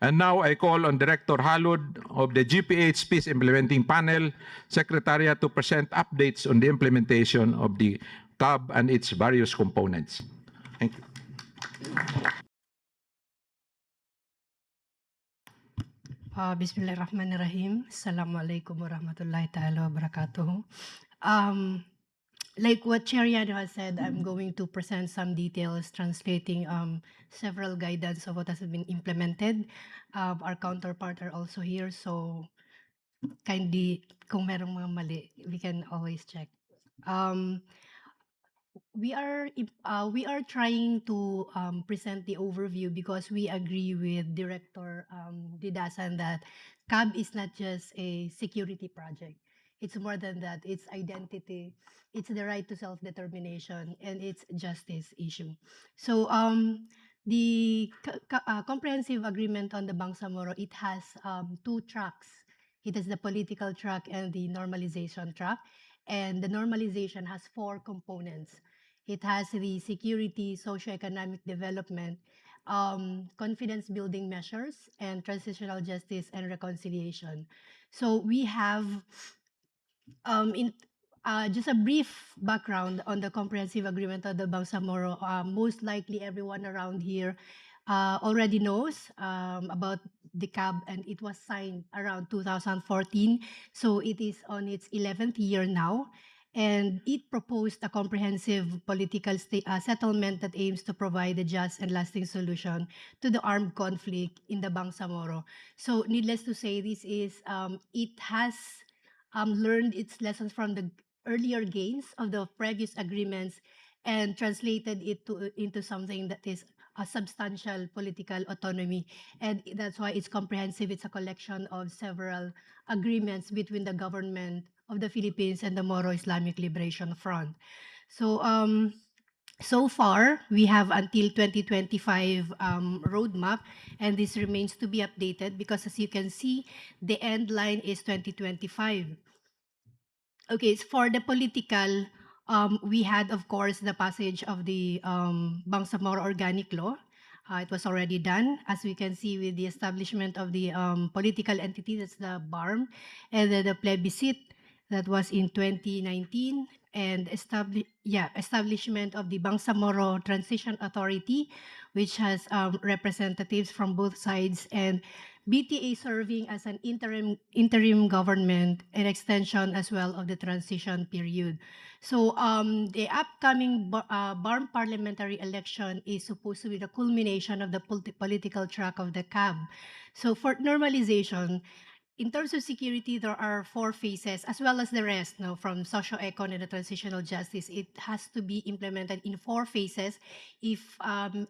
And now I call on Director Halud of the GPH Peace Implementing Panel, Secretariat, to present updates on the implementation of the CAB and its various components. Thank you. Bismillahirrahmanirrahim. Assalamualaikum warahmatullahi ta'ala wabarakatuh. Like what Chair Yano has said, I'm going to present some details translating several guidance of what has been implemented. Our counterpart are also here, so kindly, kung merong mga mali, we can always check. We are trying to present the overview because we agree with Director Didasan that CAB is not just a security project. It's more than that. It's identity, it's the right to self-determination, and it's justice issue. So the comprehensive agreement on the Bangsamoro, it has two tracks. It has the political track and the normalization track. And the normalization has four components. It has the security, socioeconomic development, confidence building measures, and transitional justice and reconciliation. So we have just a brief background on the comprehensive agreement of the Bangsamoro. Most likely everyone around here already knows about the CAB, and it was signed around 2014. So it is on its 11th year now. And it proposed a comprehensive political settlement that aims to provide a just and lasting solution to the armed conflict in the Bangsamoro. So needless to say, this is, it has learned its lessons from the earlier gains of the previous agreements and translated it into something that is a substantial political autonomy. And that's why it's comprehensive. It's a collection of several agreements between the government of the Philippines and the Moro Islamic Liberation Front. So so far, we have until 2025 roadmap, and this remains to be updated because, as you can see, the end line is 2025. Okay, so for the political, we had, of course, the passage of the Bangsamoro Organic Law. It was already done, as we can see, with the establishment of the political entity, that's the BARM, and then the plebiscite, that was in 2019, and establishment of the Bangsamoro Transition Authority, which has representatives from both sides, and BTA serving as an interim government, an extension as well of the transition period. So the upcoming BARM parliamentary election is supposed to be the culmination of the political track of the CAB. So for normalization, in terms of security, there are four phases, as well as the rest, no, from socio-econ and the transitional justice. It has to be implemented in four phases. If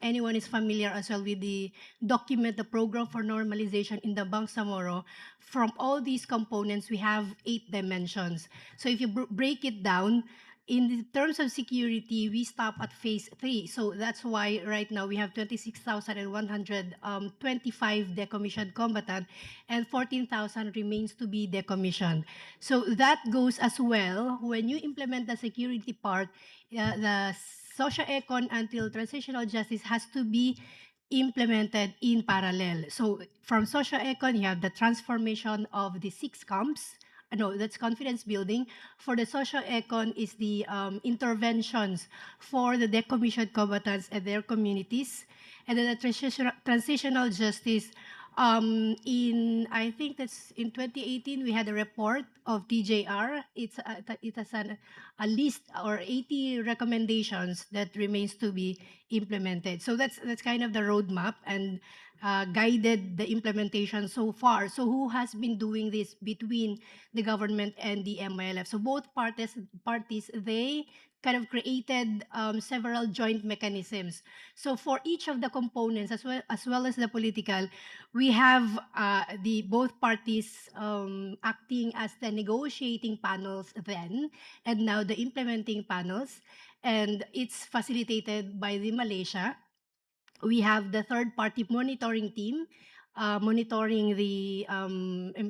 anyone is familiar as well with the document, the program for normalization in the Bangsamoro, from all these components, we have 8 dimensions. So if you break it down, in terms of security, we stop at phase 3. So that's why right now we have 26,125 decommissioned combatant and 14,000 remains to be decommissioned. So that goes as well when you implement the security part, the socio-econ until transitional justice has to be implemented in parallel. So from socio-econ, you have the transformation of the 6 camps. No, that's confidence building. For the socio-econ is the interventions for the decommissioned combatants and their communities. And then the transitional justice, I think that's in 2018, we had a report of TJR. It has a list or 80 recommendations that remains to be implemented. So that's kind of the roadmap and guided the implementation so far. So who has been doing this between the government and the MILF? So both parties, they kind of created several joint mechanisms. So for each of the components, as well as the political, we have the both parties acting as the negotiating panels then, and now the implementing panels, and it's facilitated by the Malaysia. We have the third-party monitoring team monitoring the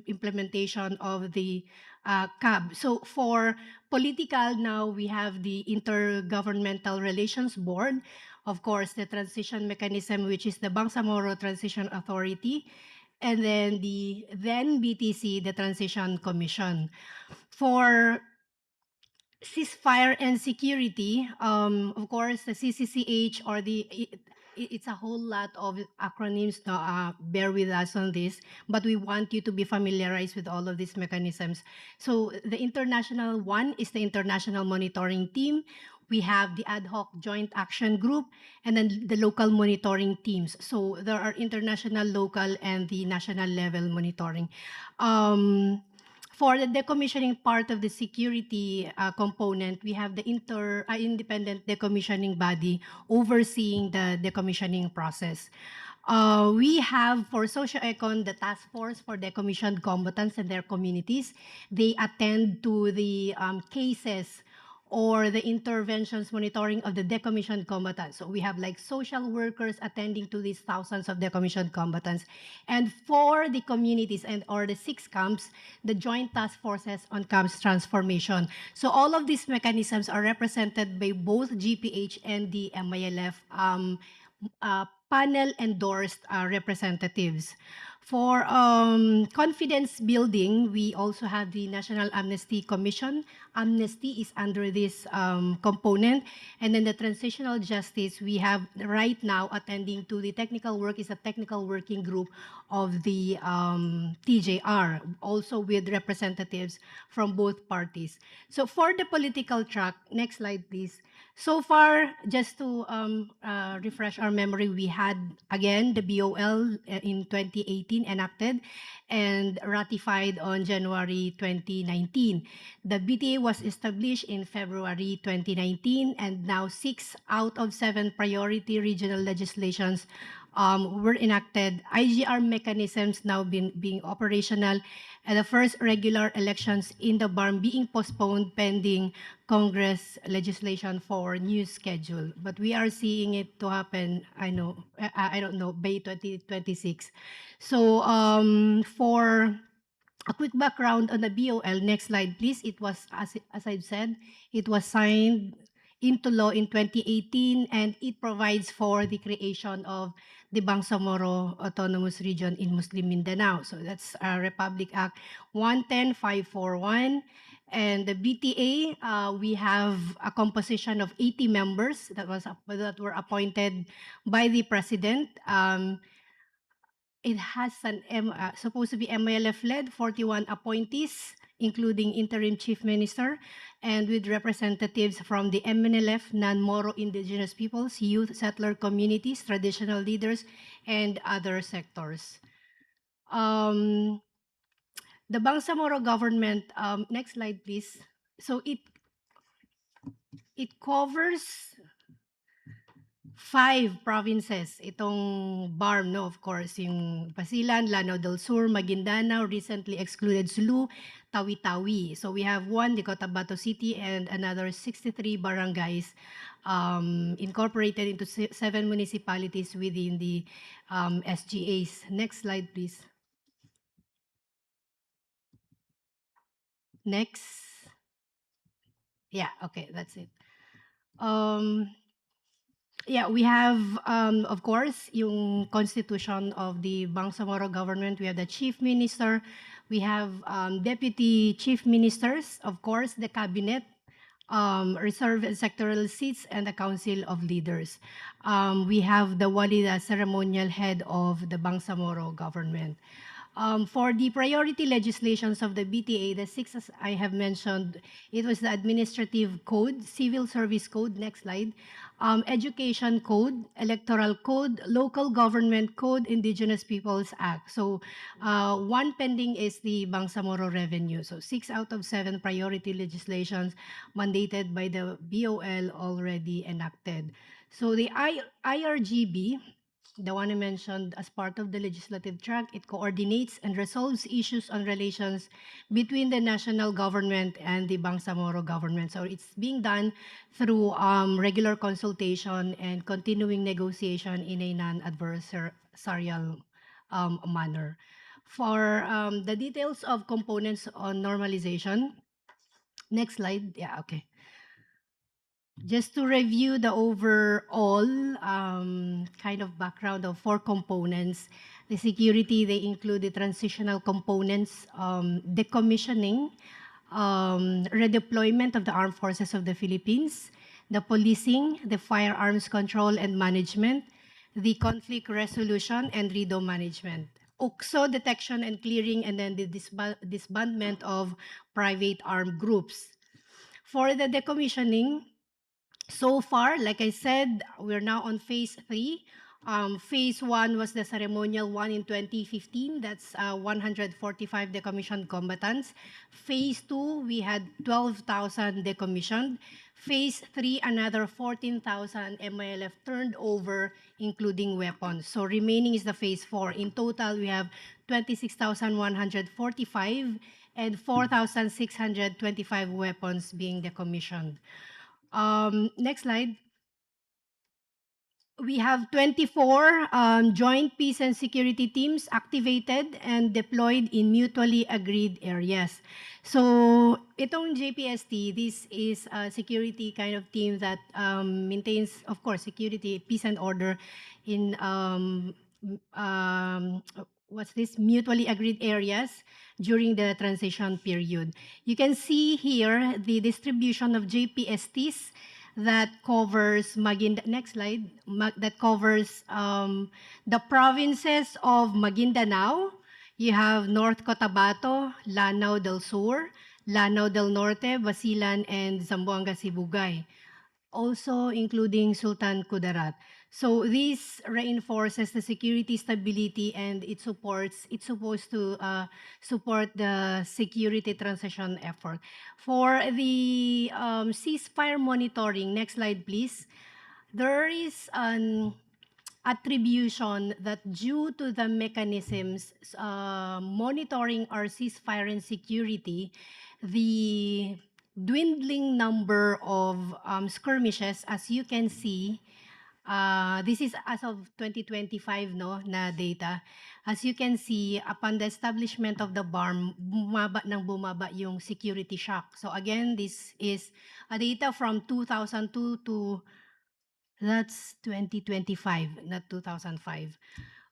implementation of the CAB. So for political now, we have the Intergovernmental Relations Board, of course, the transition mechanism, which is the Bangsamoro Transition Authority, and then the then BTC, the Transition Commission. For ceasefire and security, of course, the CCCH or it's a whole lot of acronyms. No, bear with us on this, but we want you to be familiarized with all of these mechanisms. So the international one is the International Monitoring Team. We have the Ad Hoc Joint Action Group, and then the local monitoring teams. So there are international, local, and the national level monitoring. For the decommissioning part of the security component, we have the independent decommissioning body overseeing the decommissioning process. We have for socio-econ the task force for decommissioned combatants and their communities. They attend to the cases or the interventions monitoring of the decommissioned combatants. So we have like social workers attending to these thousands of decommissioned combatants. And for the communities and or the 6 camps, the joint task forces on camps transformation. So all of these mechanisms are represented by both GPH and the MILF panel endorsed representatives. For confidence building, we also have the National Amnesty Commission. Amnesty is under this component. And then the Transitional Justice, we have right now attending to the technical work is a technical working group of the TJR, also with representatives from both parties. So for the political track, next slide please. So far, just to refresh our memory, we had again the BOL in 2018 enacted and ratified on January 2019. The BTA was established in February 2019, and now 6 out of 7 priority regional legislations were enacted. IGR mechanisms now being operational, and the first regular elections in the BARM being postponed pending Congress legislation for new schedule. But we are seeing it to happen, I don't know, by 2026. So for a quick background on the BOL, next slide please. It was, as I've said, it was signed into law in 2018, and it provides for the creation of the Bangsamoro Autonomous Region in Muslim Mindanao. So that's Republic Act 110541. And the BTA, we have a composition of 80 members that were appointed by the president. It has supposed to be MILF-led, 41 appointees, including interim chief minister, and with representatives from the MNLF, non-Moro indigenous peoples, youth, settler communities, traditional leaders, and other sectors. The Bangsamoro government, next slide please. So it covers 5 provinces. Itong BARM, no, of course, yung Basilan, Lanao del Sur, Maguindanao, recently excluded Sulu, Tawi-Tawi. So we have 1, the Cotabato City, and another 63 barangays incorporated into 7 municipalities within the SGAs. Next slide, please. Next. Yeah, okay, that's it. Yeah, we have, of course, yung constitution of the Bangsamoro government. We have the chief minister. We have deputy chief ministers, of course, the cabinet, reserve and sectoral seats, and the council of leaders. We have the wali, the ceremonial head of the Bangsamoro government. For the priority legislations of the BTA, the 6 as I have mentioned, it was the Administrative Code, Civil Service Code, next slide, Education Code, Electoral Code, Local Government Code, Indigenous Peoples Act. So 1 pending is the Bangsamoro Revenue. So 6 out of 7 priority legislations mandated by the BOL already enacted. So the IRGB, the one I mentioned as part of the legislative track, it coordinates and resolves issues on relations between the national government and the Bangsamoro government. So it's being done through regular consultation and continuing negotiation in a non-adversarial manner. For the details of components on normalization, next slide. Yeah, okay. Just to review the overall kind of background of 4 components, the security, they include the transitional components, decommissioning, redeployment of the armed forces of the Philippines, the policing, the firearms control and management, the conflict resolution and REDO management. OXO detection and clearing, and then the disbandment of private armed groups. For the decommissioning, so far, like I said, we're now on phase 3. Phase 1 was the ceremonial one in 2015. That's 145 decommissioned combatants. Phase 2, we had 12,000 decommissioned. Phase 3, another 14,000 MILF turned over, including weapons. So remaining is the phase 4. In total, we have 26,145 and 4,625 weapons being decommissioned. Next slide. We have 24 joint peace and security teams activated and deployed in mutually agreed areas. So itong JPST, this is a security kind of team that maintains, of course, security, peace and order in mutually agreed areas during the transition period. You can see here the distribution of JPSTs that covers next slide, that covers the provinces of Maguindanao. You have North Cotabato, Lanao del Sur, Lanao del Norte, Basilan, and Zamboanga Sibugay, also including Sultan Kudarat. So this reinforces the security stability, and it's supposed to support the security transition effort. For the ceasefire monitoring, next slide please. There is an attribution that due to the mechanisms monitoring our ceasefire and security, the dwindling number of skirmishes, as you can see, this is as of 2025 na data. As you can see, upon the establishment of the BARM, bumaba yung security shock. So again, this is a data from 2002 to that's 2025, not 2005.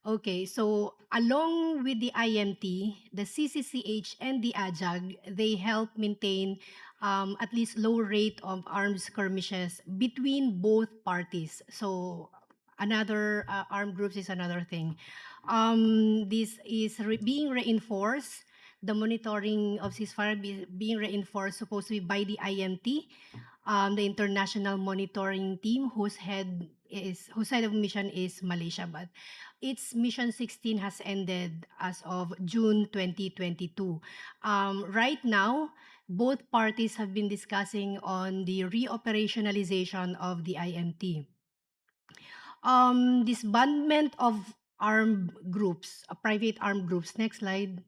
Okay, so along with the IMT, the CCCH and the AJAG, they help maintain at least low rate of armed skirmishes between both parties. So another armed groups is another thing. This is being reinforced. The monitoring of ceasefire being reinforced supposed to be by the IMT, the international monitoring team whose head of mission is Malaysia, but its mission 16 has ended as of June 2022. Right now, both parties have been discussing on the reoperationalization of the IMT. Disbandment of armed groups, private armed groups. Next slide.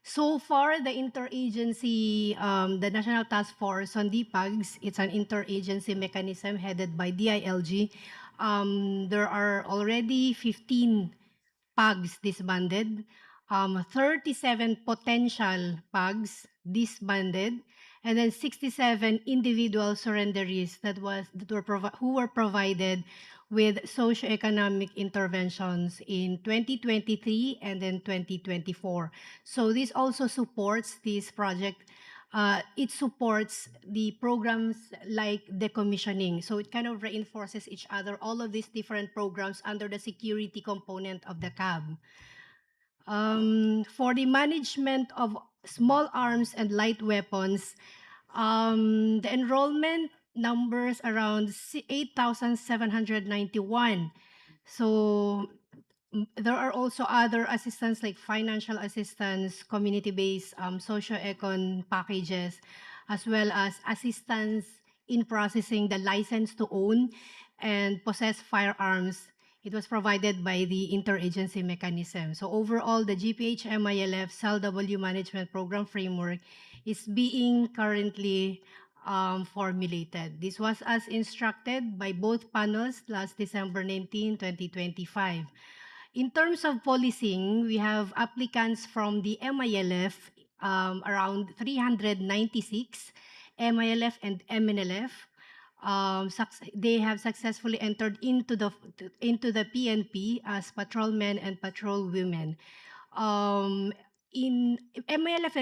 So far, the interagency, the National Task Force on DPAGs, it's an interagency mechanism headed by DILG. There are already 15 PAGs disbanded, 37 potential PAGs disbanded, and then 67 individual surrenderies who were provided with socioeconomic interventions in 2023 and then 2024. So this also supports this project. It supports the programs like decommissioning. So it kind of reinforces each other, all of these different programs under the security component of the CAB. For the management of small arms and light weapons, the enrollment numbers around 8,791. So there are also other assistance like financial assistance, community-based socio-econ packages, as well as assistance in processing the license to own and possess firearms. It was provided by the interagency mechanism. So overall, the GPH-MILF CELW management program framework is being currently formulated. This was as instructed by both panels last December 19, 2025. In terms of policing, we have applicants from the MILF, around 396, MILF and MNLF, They have successfully entered into the PNP as patrolmen and patrolwomen. In MLF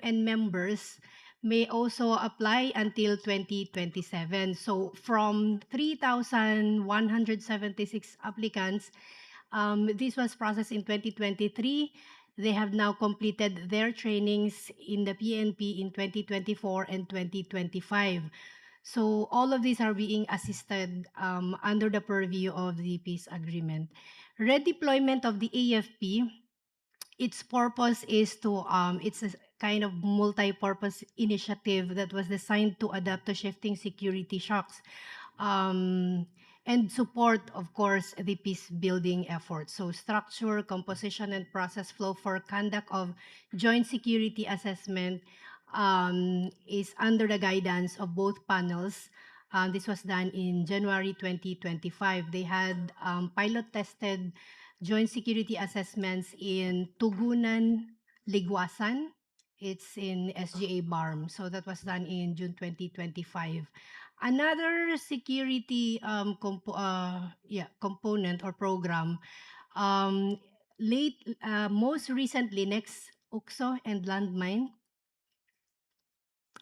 and members may also apply until 2027. So from 3,176 applicants, this was processed in 2023. They have now completed their trainings in the PNP in 2024 and 2025. So all of these are being assisted under the purview of the peace agreement. Redeployment of the AFP, its purpose is to it's a kind of multi-purpose initiative that was designed to adapt to shifting security shocks, and support, of course, the peace building efforts. So structure, composition, and process flow for conduct of joint security assessment is under the guidance of both panels. This was done in January 2025. They had pilot tested joint security assessments in Tugunan, Ligwasan. It's in SGA BARM. So that was done in June 2025. Another security component or program, most recently, next UXO and landmine.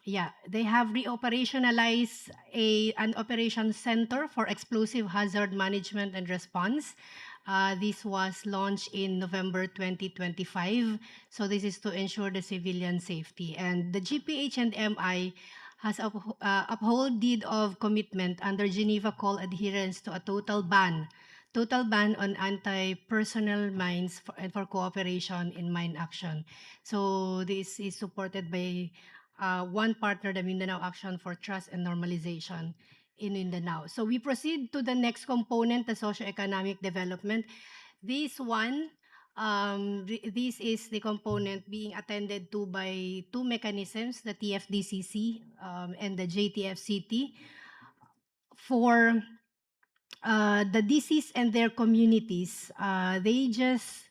Yeah, they have reoperationalized an operation center for explosive hazard management and response. This was launched in November 2025. So this is to ensure the civilian safety. And the GPH and MI has uphold deed of commitment under Geneva Call adherence to a total ban on anti-personnel mines and for cooperation in mine action. So this is supported by one partner, the Mindanao Action for Trust and Normalization in Mindanao. So we proceed to the next component, the socioeconomic development. This one, this is the component being attended to by two mechanisms, the TFDCC and the JTFCT. For the DCs and their communities, they just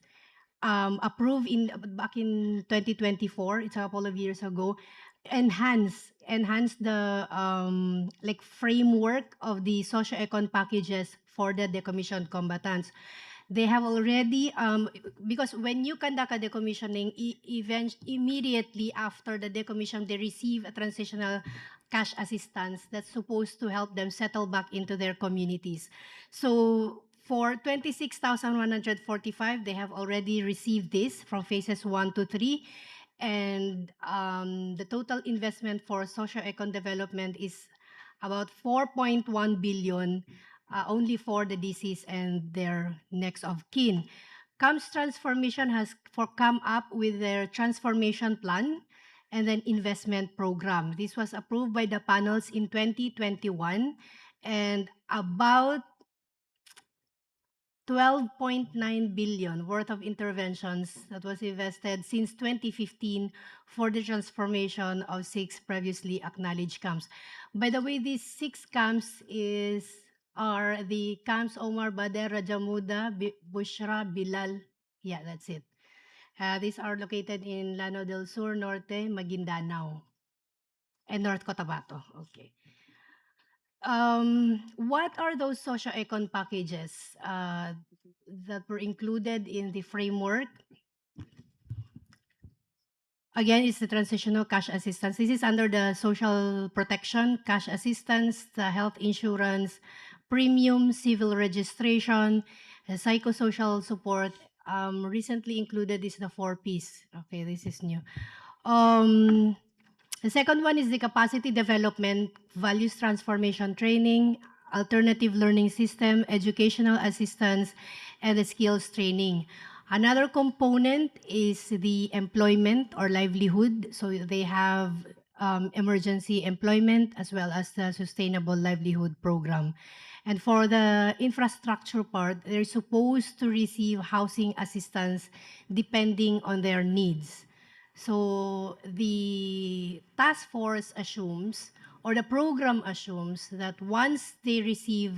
approved back in 2024, it's a couple of years ago, enhance the like framework of the socio-econ packages for the decommissioned combatants. They have already because when you conduct a decommissioning, immediately after the decommission, they receive a transitional cash assistance that's supposed to help them settle back into their communities. So for 26,145, they have already received this from phases 1 to 3. And the total investment for socio-econ development is about 4.1 billion only for the DCs and their next of kin. 𝐶AM's transformation has come up with their transformation plan and then investment program. This was approved by the panels in 2021, and about 12.9 billion worth of interventions that was invested since 2015 for the transformation of 6 previously acknowledged camps. By the way, these 6 camps are the camps Omar, Bader, Rajamuda, Bushra, Bilal. Yeah, that's it. These are located in Llano del Sur, Norte, Maguindanao, and North Cotabato. Okay. What are those socio-econ packages that were included in the framework? Again, it's the transitional cash assistance. This is under the social protection, cash assistance, the health insurance, premium, civil registration, psychosocial support. Recently included is the 4Ps. Okay, this is new. The second one is the capacity development, values transformation training, alternative learning system, educational assistance, and the skills training. Another component is the employment or livelihood. So they have emergency employment as well as the sustainable livelihood program. And for the infrastructure part, they're supposed to receive housing assistance depending on their needs. So the task force assumes, or the program assumes, that once they receive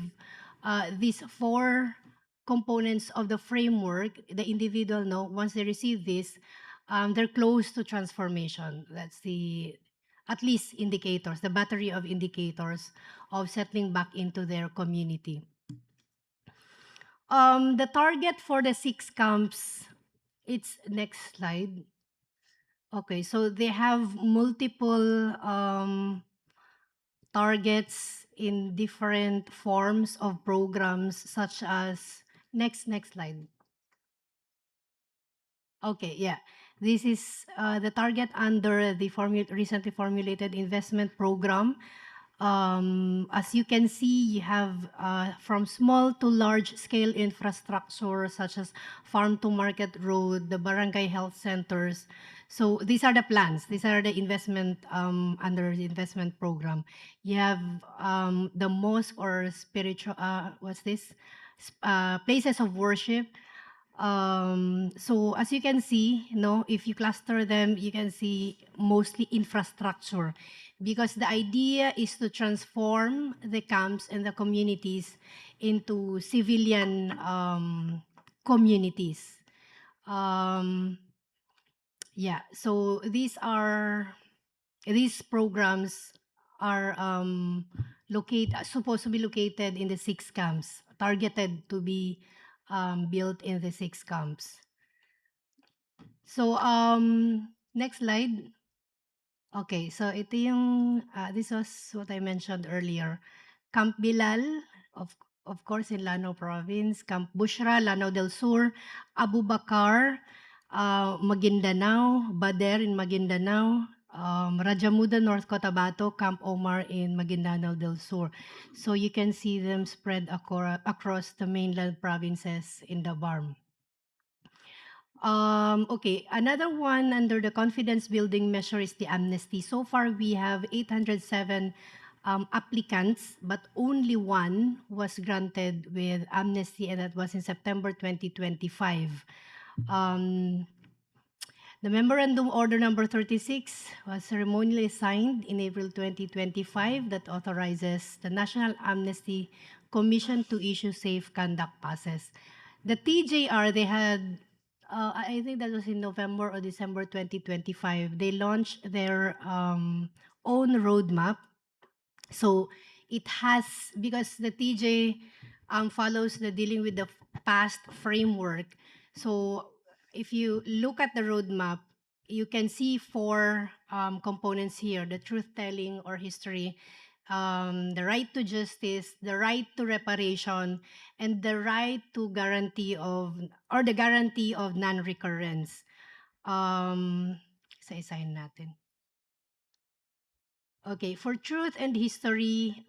these 4 components of the framework, the individual know once they receive this, they're close to transformation. That's the at least indicators, the battery of indicators of settling back into their community. The target for the 6 camps, it's next slide. Okay, so they have multiple targets in different forms of programs such as, next slide. Okay, yeah. This is the target under the recently formulated investment program. As you can see, you have from small to large scale infrastructure such as farm to market road, the barangay health centers. So these are the plans. These are the investment under the investment program. You have the mosque or spiritual, what's this? Places of worship. So as you can see, if you cluster them, you can see mostly infrastructure, because the idea is to transform the camps and the communities into civilian communities. Yeah, so these programs are supposed to be located in the 6 camps, targeted to be built in the 6 camps. So next slide. Okay, so ito yung this was what I mentioned earlier. Camp Bilal, of course in Lanao province, Camp Bushra, Lanao del Sur, Abu Bakar, Maguindanao, Bader in Maguindanao, Rajamuda, North Cotabato, Camp Omar in Maguindanao del Sur. So you can see them spread across the mainland provinces in the BARM. Okay, another one under the confidence building measure is the amnesty. So far, we have 807 applicants, but only one was granted with amnesty, and that was in September 2025. The Memorandum Order number 36 was ceremonially signed in April 2025 that authorizes the National Amnesty Commission to issue safe conduct passes. The TJR, they had, I think that was in November or December 2025, they launched their own roadmap. So it has, because the TJ follows the dealing with the past framework. So if you look at the roadmap, you can see 4 components here: the truth-telling or history, the right to justice, the right to reparation, and the right to guarantee of, or the guarantee of non-recurrence. Isa-isahin natin. Okay, for truth and history,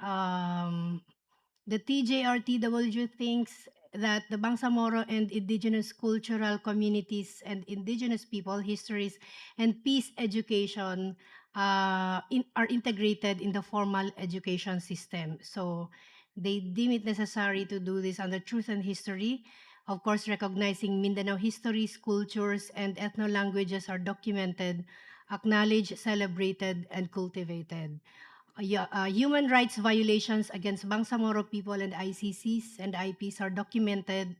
the TJRTW thinks that the Bangsamoro and indigenous cultural communities and indigenous people histories and peace education are integrated in the formal education system. So they deem it necessary to do this under truth and history. Of course, recognizing Mindanao histories, cultures, and ethno-languages are documented, acknowledged, celebrated, and cultivated. Human rights violations against Bangsamoro people and ICCs and IPs are documented,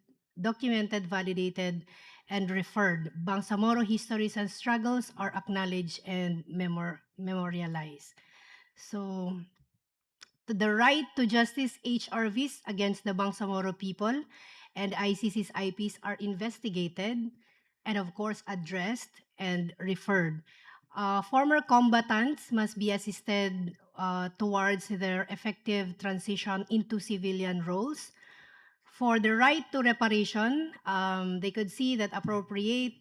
validated, and referred. Bangsamoro histories and struggles are acknowledged and memorialized. So, the right to justice HRVs against the Bangsamoro people and ICC's IPs are investigated and, of course, addressed and referred. Former combatants must be assisted towards their effective transition into civilian roles. For the right to reparation, they could see that appropriate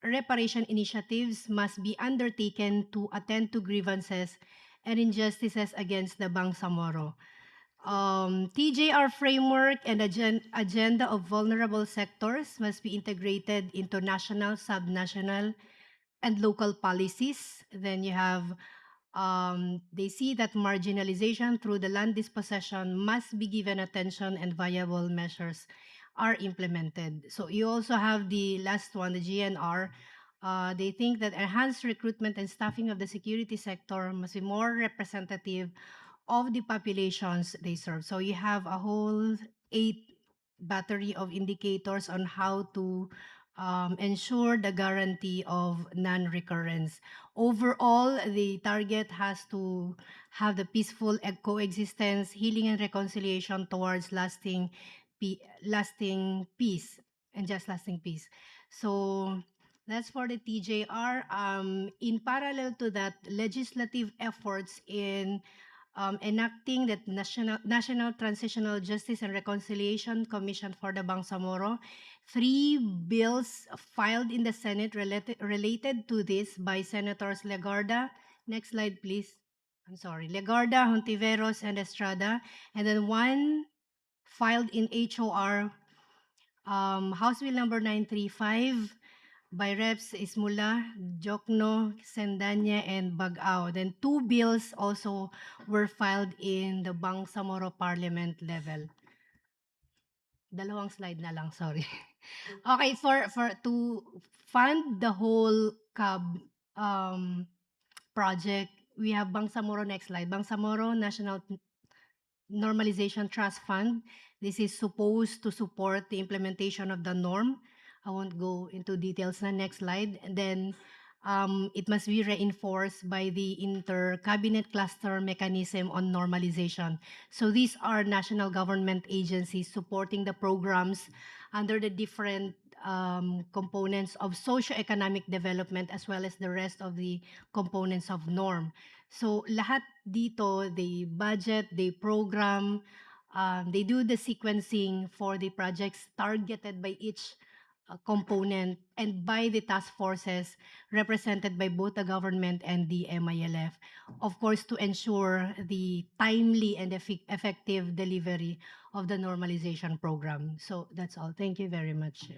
reparation initiatives must be undertaken to attend to grievances and injustices against the Bangsamoro. TJR framework and agenda of vulnerable sectors must be integrated into national, subnational, and local policies. Then you have, they see that marginalization through the land dispossession must be given attention and viable measures are implemented. So you also have the last one, the GNR. They think that enhanced recruitment and staffing of the security sector must be more representative of the populations they serve. So you have a whole 8 battery of indicators on how to ensure the guarantee of non-recurrence. Overall, the target has to have the peaceful coexistence, healing and reconciliation towards lasting peace and just lasting peace. So that's for the TJR. In parallel to that, legislative efforts in enacting the National Transitional Justice and Reconciliation Commission for the Bangsamoro. 3 bills filed in the Senate related to this by Senators Legarda. Next slide, please. I'm sorry. Legarda, Hontiveros, and Estrada. And then 1 filed in HOR, House Bill number 935 by Reps Ismula, Jokno, Sendanya, and Bagao. Then 2 bills also were filed in the Bangsamoro Parliament level. Dalawang slide na lang, sorry. Okay, for to fund the whole CAB project, we have Bangsamoro, next slide. Bangsamoro National Normalization Trust Fund. This is supposed to support the implementation of the norm. I won't go into details na. Next slide. And then it must be reinforced by the inter-cabinet cluster mechanism on normalization. So these are national government agencies supporting the programs under the different components of socio-economic development as well as the rest of the components of norm. So lahat dito, they budget, they program, they do the sequencing for the projects targeted by each component and by the task forces represented by both the government and the MILF. Of course, to ensure the timely and effective delivery of the normalization program. So that's all. Thank you very much.